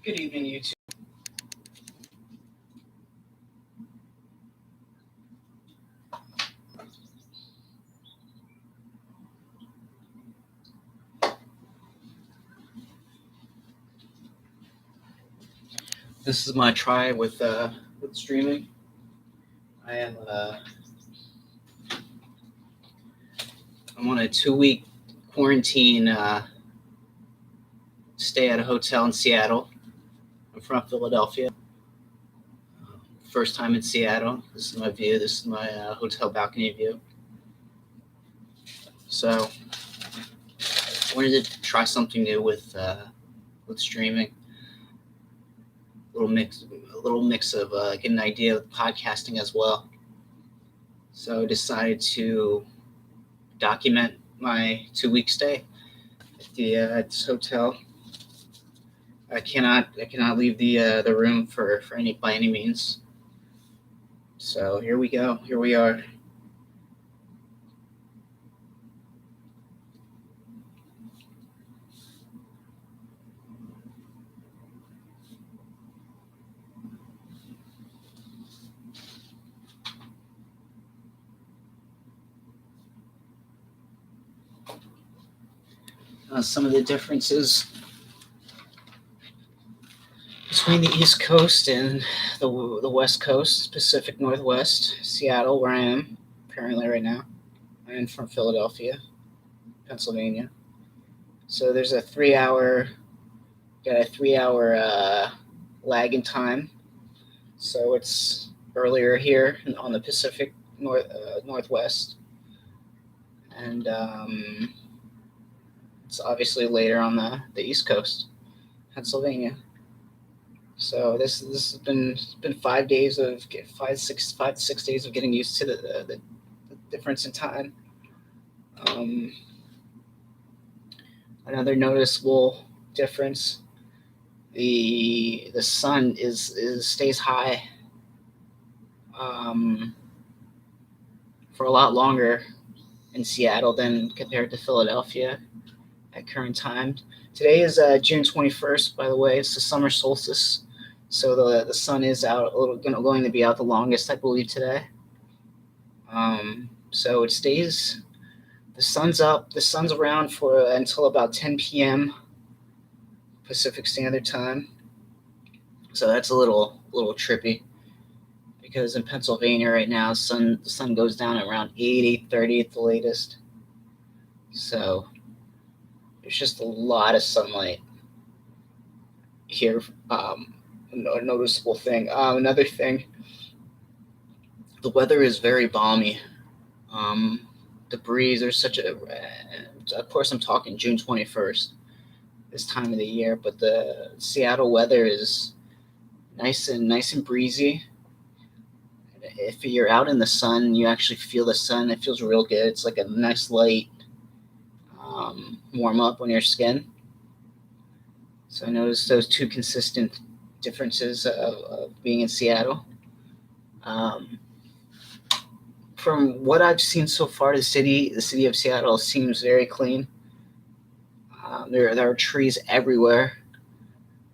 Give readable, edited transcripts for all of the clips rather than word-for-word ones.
Good evening, YouTube. This is my try with streaming. I am I'm on a 2 week quarantine stay at a hotel in Seattle. I'm from Philadelphia. First time in Seattle. This is my view. This is my hotel balcony view. So I wanted to try something new with streaming. A little mix of get an idea of podcasting as well. So I decided to document my 2 week stay at this hotel. I cannot leave the room for any by any means. So here we go. Here we are. Some of the differences between the East Coast and the West Coast, Pacific Northwest, Seattle, where I am apparently right now. I am from Philadelphia, Pennsylvania. So there's a 3 hour lag in time. So it's earlier here on the Pacific Northwest, and it's obviously later on the East Coast, Pennsylvania. So this has been 5 days of 5 to 6 days of getting used to the difference in time. Another noticeable difference: the sun stays high for a lot longer in Seattle than compared to Philadelphia at current time. Today is June 21st, by the way. It's the summer solstice, so the sun is out going to be out the longest, I believe, today. So it stays. The sun's up. The sun's around for until about 10 p.m. Pacific Standard Time. So that's a little trippy, because in Pennsylvania right now, the sun goes down at around 8:30 at the latest. So there's just a lot of sunlight here. A noticeable thing. Another thing, the weather is very balmy. The breeze, there's of course I'm talking June 21st, this time of the year, but the Seattle weather is nice and breezy. If you're out in the sun, you actually feel the sun. It feels real good. It's like a nice light warm up on your skin. So I noticed those two consistent differences of being in Seattle. From what I've seen so far, the city of Seattle seems very clean. There are trees everywhere,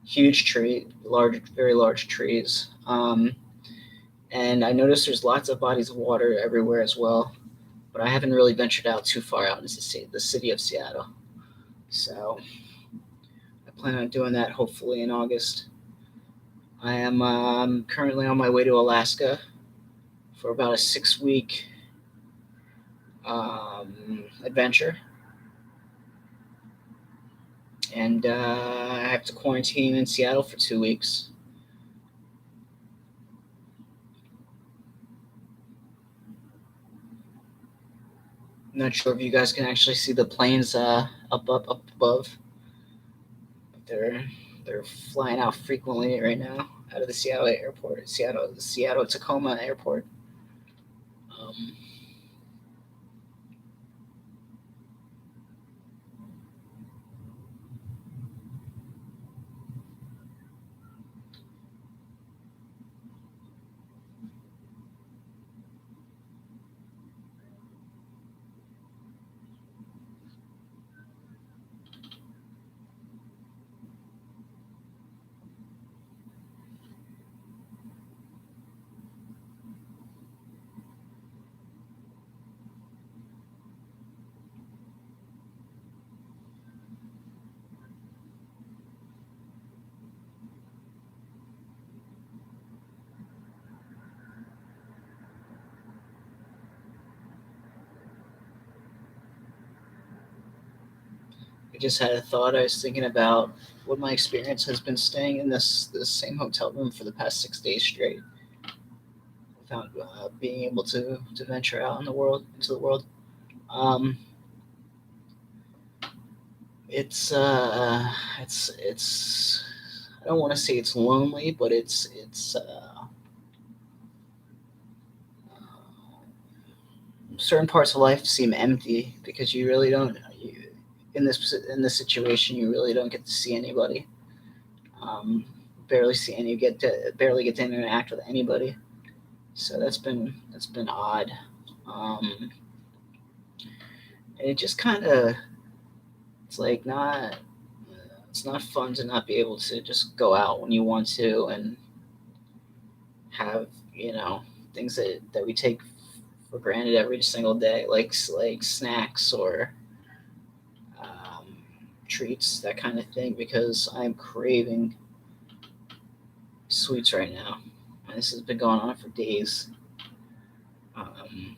huge very large trees. And I noticed there's lots of bodies of water everywhere as well. But I haven't really ventured out too far out into the city of Seattle. So I plan on doing that hopefully in August. I am currently on my way to Alaska for about a 6 week adventure. And I have to quarantine in Seattle for 2 weeks. I'm not sure if you guys can actually see the planes up above. But they're flying out frequently right now out of the Seattle airport, the Seattle Tacoma airport. I just had a thought. I was thinking about what my experience has been staying in this same hotel room for the past 6 days straight, without being able to venture out in the world into the world. Um, it's it's I don't want to say it's lonely, but it's certain parts of life seem empty because you really don't in this situation you really don't get to see anybody. Um, barely get to interact with anybody. So that's been odd. Um, and it just kind of it's like not it's not fun to not be able to just go out when you want to and have things that we take for granted every single day, like snacks or um, treats, that kind of thing, because I'm craving sweets right now. And this has been going on for days. Um,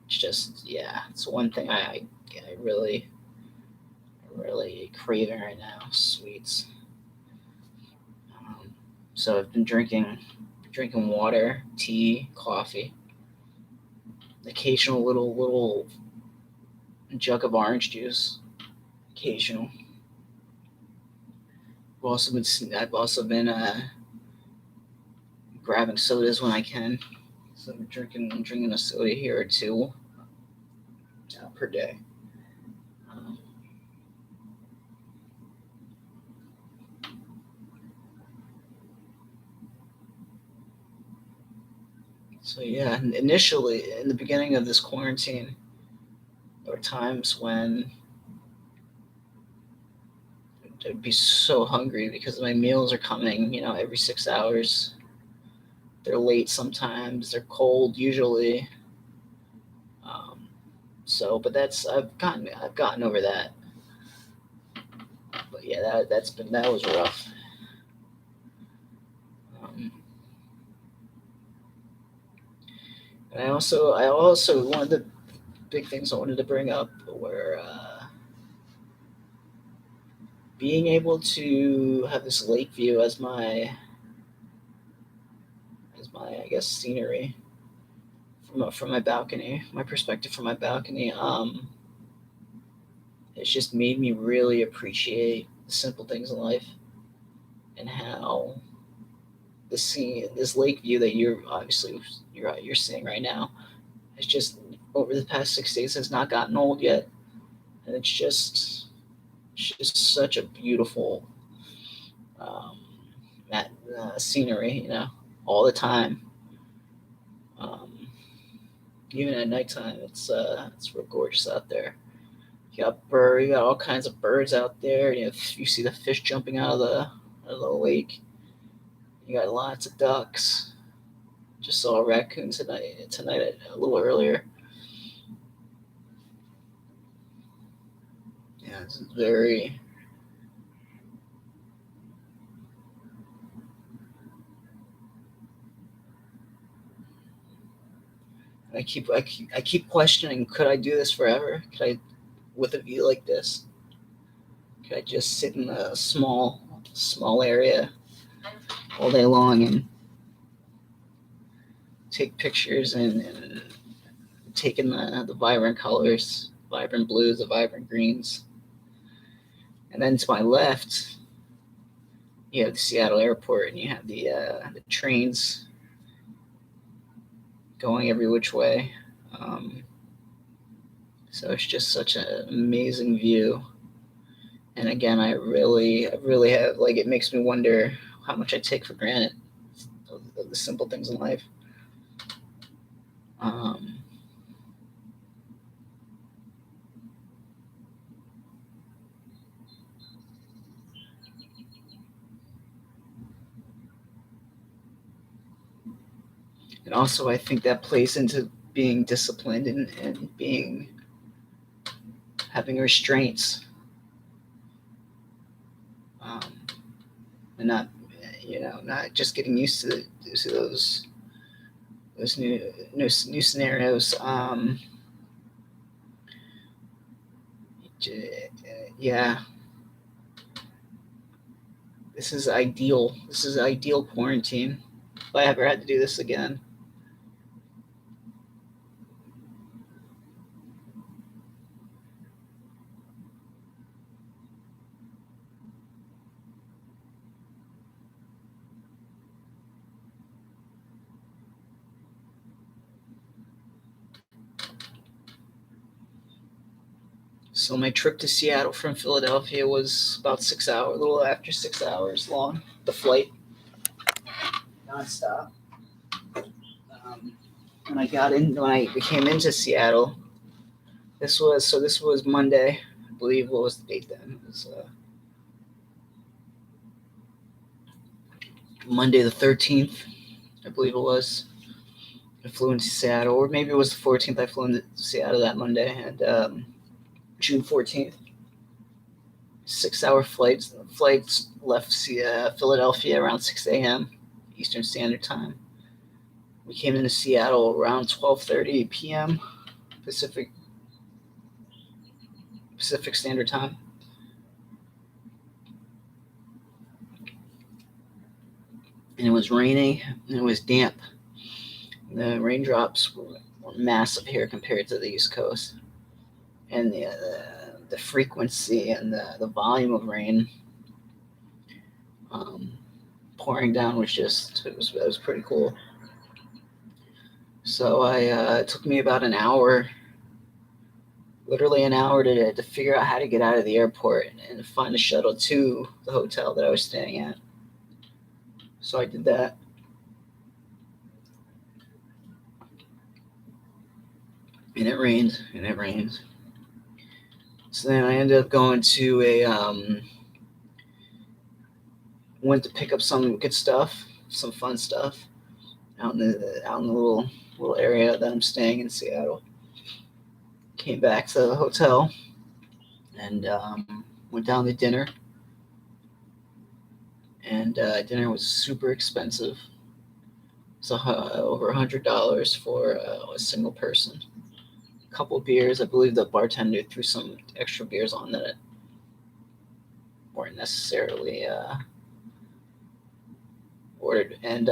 it's just, yeah, it's one thing I really craving right now, sweets. Um, so I've been drinking water, tea, coffee, occasional little jug of orange juice, occasional. I've also been grabbing sodas when I can. So I'm drinking a soda here or two per day. Um, so yeah, initially in the beginning of this quarantine, there were times when I'd be so hungry because my meals are coming, every 6 hours. They're late sometimes. They're cold usually. Um, but I've gotten over that. But yeah, that was rough. Um, and I also one of the big things I wanted to bring up were being able to have this lake view as my I guess scenery from my balcony, my perspective from my balcony. It's just made me really appreciate the simple things in life and how this lake view that you're seeing right now. It's just over the past 6 days has not gotten old yet, and it's just such a beautiful um, that scenery, all the time. Um, Even at nighttime, it's real gorgeous out there. You got all kinds of birds out there. You see the fish jumping out of the lake. You got lots of ducks. Just saw a raccoon tonight a little earlier. Yeah, it's very. I keep questioning. Could I do this forever? Could I, with a view like this? Could I just sit in a small area all day long and take pictures and take in the vibrant colors, vibrant blues, the vibrant greens, and then to my left, you have the Seattle airport, and you have the trains going every which way. Um, so it's just such an amazing view. And again, I really have like it makes me wonder how much I take for granted of the simple things in life. Um, and also, I think that plays into being disciplined and being having restraints, um, and not not just getting used to those new scenarios. Yeah, this is ideal. This is ideal quarantine. If I ever had to do this again. So my trip to Seattle from Philadelphia was about 6 hours, a little after 6 hours long. The flight, nonstop. Um, when I came into Seattle, this was Monday. I believe what was the date then? It was Monday the 13th. I believe it was. I flew into Seattle, or maybe it was the 14th. I flew into Seattle that Monday, and June 14th. 6 hour flights. Flights left Philadelphia around 6 a.m. Eastern Standard Time. We came into Seattle around 12:30 p.m. Pacific Pacific Standard Time, and it was raining and it was damp. The raindrops were massive here compared to the East Coast, and the frequency and the volume of rain um, pouring down was just it was pretty cool. So it took me about an hour, literally an hour, to figure out how to get out of the airport and find a shuttle to the hotel that I was staying at. So I did that, and it rained and it rained. So then I ended up going to went to pick up some good stuff, some fun stuff out in the little area that I'm staying in Seattle. Came back to the hotel and went down to dinner. And dinner was super expensive. So over $100 for a single person. A couple of beers. I believe the bartender threw some extra beers on that weren't necessarily ordered. And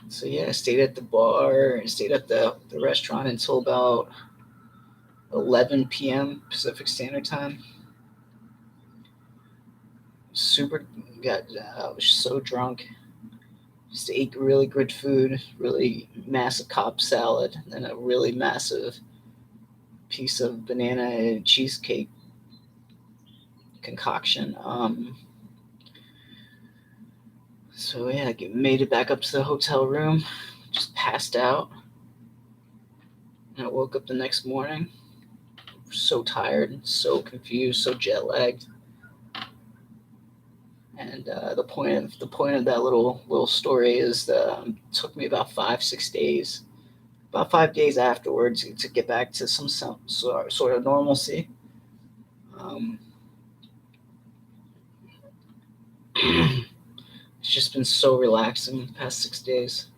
so yeah, I stayed at the bar and stayed at the restaurant until about 11 p.m. Pacific Standard Time. Super got I was so drunk. Just ate really good food, really massive Cobb salad, and a really massive piece of banana cheesecake concoction. So yeah, I made it back up to the hotel room, just passed out, and I woke up the next morning so tired, so confused, so jet lagged. And the point of that little story is that it took me about 5 6 days, about 5 days afterwards to get back to some sort of normalcy. Um, it's just been so relaxing the past 6 days.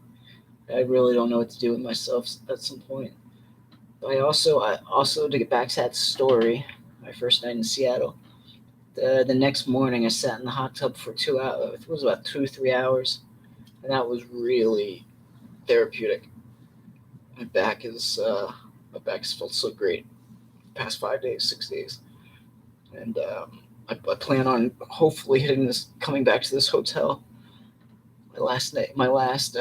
I really don't know what to do with myself at some point. But I also to get back to that story, my first night in Seattle. The next morning, I sat in the hot tub for 2 hours. It was about 2 3 hours, and that was really therapeutic. My back is my back's felt so great the past 5 days, 6 days, and I plan on hopefully hitting this, coming back to this hotel. My last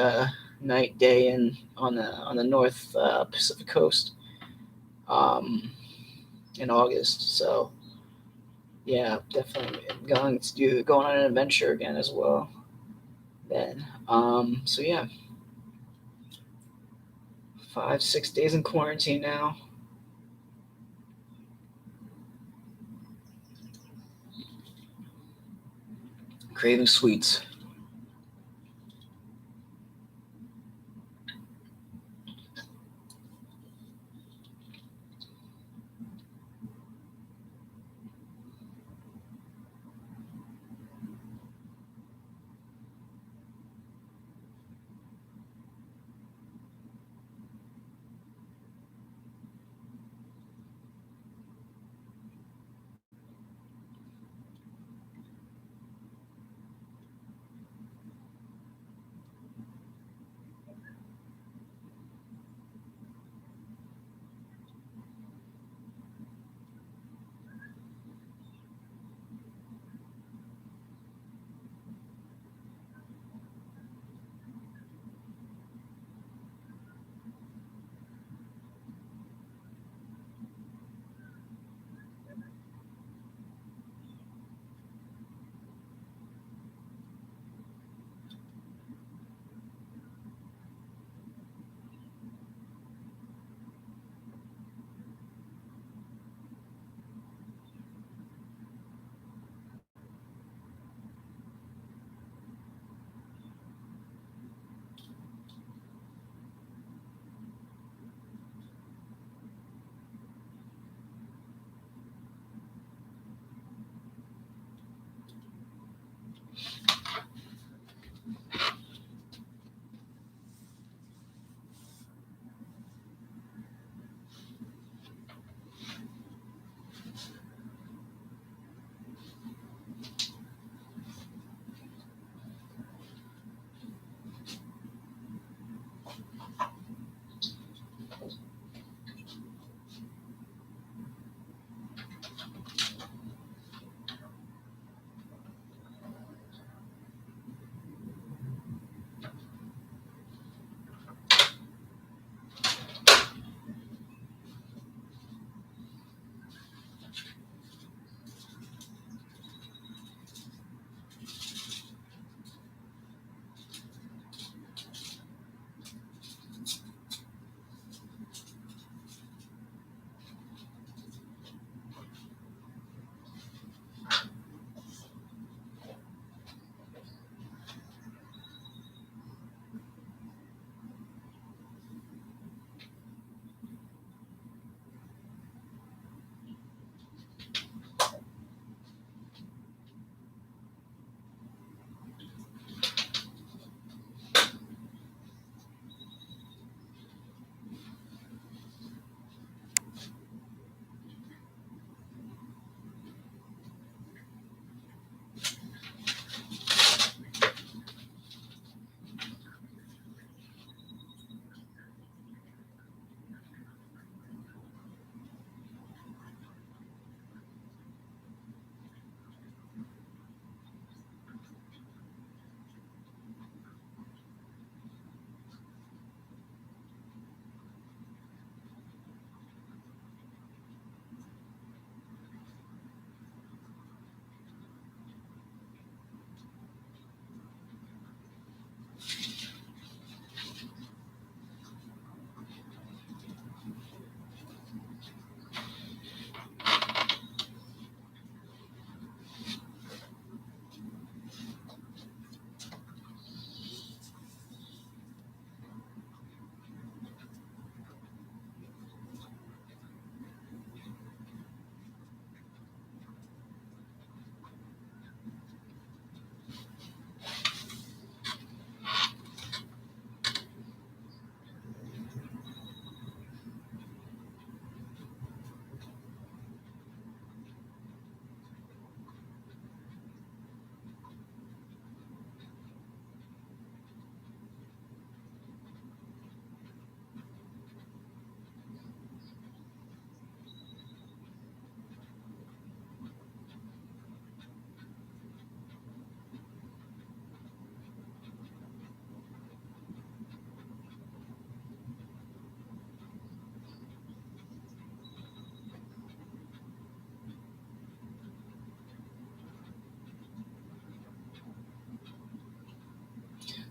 night day in on the North Pacific Coast um, in August. So yeah, definitely going on an adventure again as well. Then so yeah, 5 6 days in quarantine now. Craving sweets.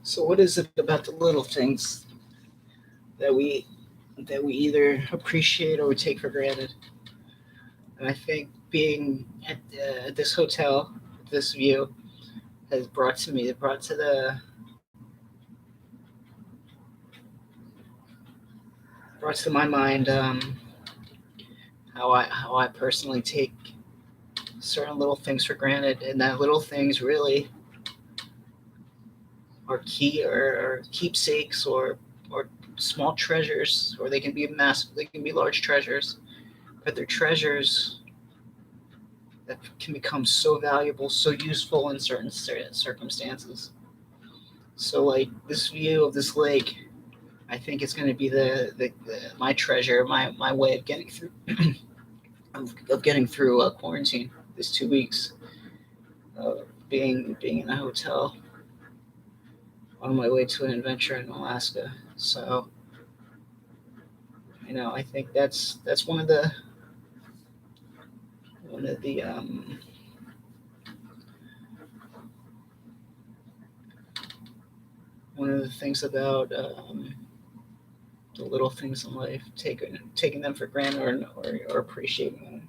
So what is it about the little things that we either appreciate or we take for granted? And I think being at this hotel, this view, has brought to the brought to my mind how I personally take certain little things for granted, and that little things really are key or keepsakes or small treasures, or they can be massive, they can be large treasures, but they're treasures that can become so valuable, so useful in certain circumstances. So, like this view of this lake, I think it's going to be the my treasure, my way of getting through of getting through quarantine. This 2 weeks of being in a hotel on my way to an adventure in Alaska. So, I think that's one of the one of the things about the little things in life, taking them for granted or appreciating them.